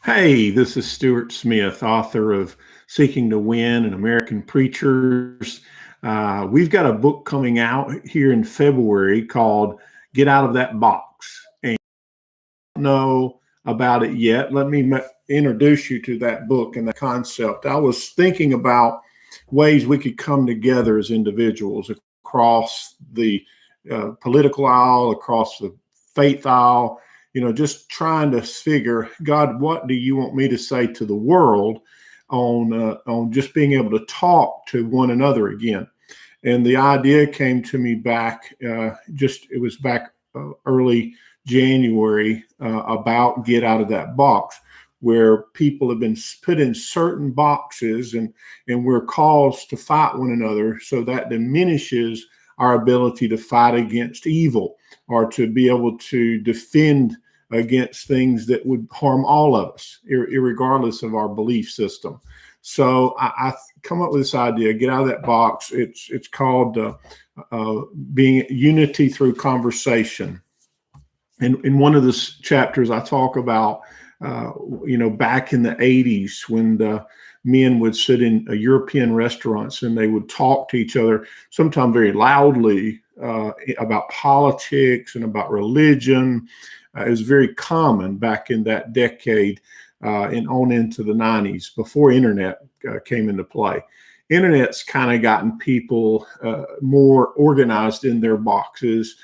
Hey, this is Stuart Smith, author of Seeking to Win and American Preachers. We've got a book coming out here in February called Get Out of That Box. And I don't know about it yet. Let me introduce you to that book and the concept. I was thinking about ways we could come together as individuals across the political aisle, across the faith aisle, just trying to figure, God, what do you want me to say to the world on just being able to talk to one another again? And the idea came to me back, it was back early January about get out of that box, where people have been put in certain boxes and we're caused to fight one another. So that diminishes our ability to fight against evil or to be able to defend against things that would harm all of us, regardless of our belief system. So I come up with this idea, get out of that box. It's called being unity through conversation. In one of the chapters, I talk about, back in the 80s when the men would sit in European restaurants and they would talk to each other, sometimes very loudly, about politics and about religion. It was very common back in that decade and on into the 90s before internet came into play. Internet's kind of gotten people more organized in their boxes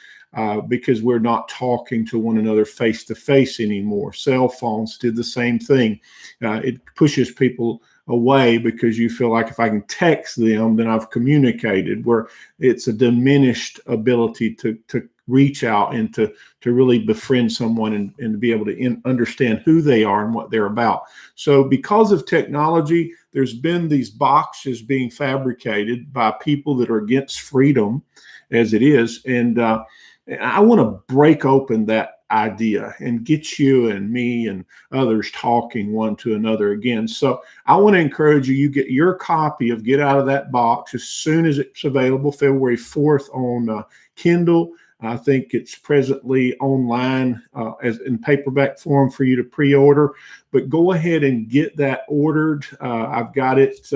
because we're not talking to one another face to face anymore. Cell phones did the same thing. It pushes people away because you feel like if I can text them, then I've communicated, where it's a diminished ability to reach out and to really befriend someone and to be able to understand who they are and what they're about. So because of technology, there's been these boxes being fabricated by people that are against freedom as it is. And I want to break open that idea and get you and me and others talking one to another again. So I want to encourage you, you get your copy of Get Out of That Box as soon as it's available, February 4th on Kindle. I think it's presently online as in paperback form for you to pre-order, but go ahead and get that ordered. I've got it.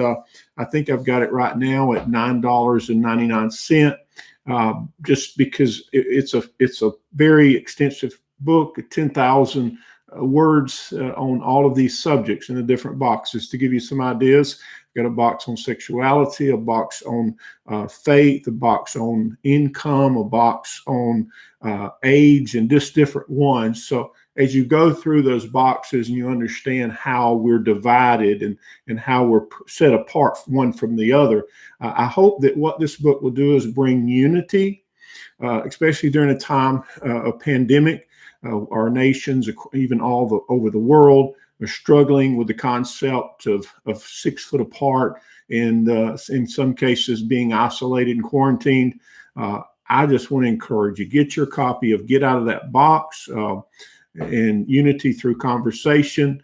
I think I've got it right now at $9.99. Just because it's a very extensive book, 10,000 words on all of these subjects in the different boxes. To give you some ideas, got a box on sexuality, a box on faith, a box on income, a box on age, and just different ones. So as you go through those boxes and you understand how we're divided and how we're set apart one from the other, I hope that what this book will do is bring unity, especially during a time of pandemic. Our nations, even over the world, are struggling with the concept of 6 foot apart and in some cases being isolated and quarantined. I just want to encourage you, get your copy of Get Out of That Box and Unity Through Conversation.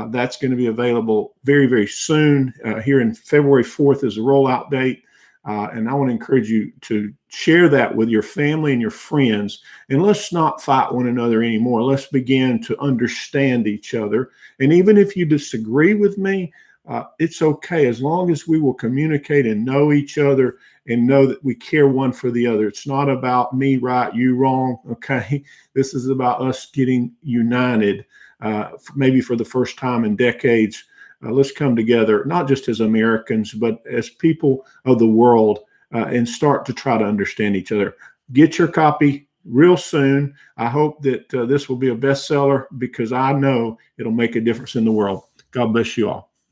That's going to be available very, very soon. Here in February 4th is the rollout date. And I want to encourage you to share that with your family and your friends. And let's not fight one another anymore. Let's begin to understand each other. And even if you disagree with me, it's okay, as long as we will communicate and know each other and know that we care one for the other. It's not about me right, you wrong, okay? This is about us getting united, maybe for the first time in decades. Let's come together, not just as Americans, but as people of the world, and start to try to understand each other. Get your copy real soon. I hope that this will be a bestseller because I know it'll make a difference in the world. God bless you all.